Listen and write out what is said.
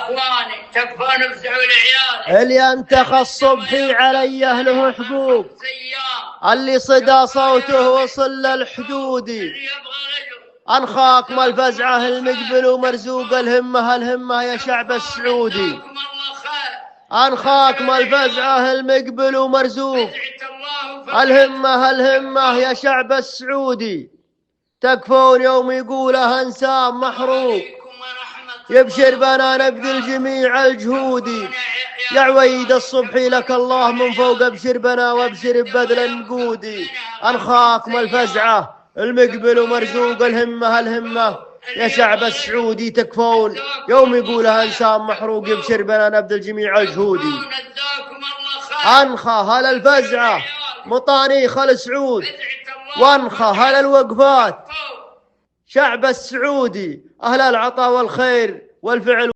اخواني تكفون بزعول عيالي. اللي انتخى الصبحي علي اهله حقوق، اللي صدى صوته وصل للحدود. انخاكم الفزعه المقبل ومرزوق الهمه يا شعب السعودي. انخاكم الفزعه المقبل ومرزوق الهمه يا شعب السعودي. تكفون يوم يقوله انسان محروق، يبشر بنا نبذل جميع الجهود. يا عويد الصبحي لك الله من فوق ابشر بنا وابشر ببذل النقود. انخاكم الفزعه المقبل ومرزوق الهمه يا شعب السعودي. تكفون يوم يقولها انسان محروق، يبشر بنا نبذل جميع الجهود. انخى هل الفزعه مطانيخ السعود، وانخى هل الوقفات شعب السعودي، اهل العطاء والخير والفعل.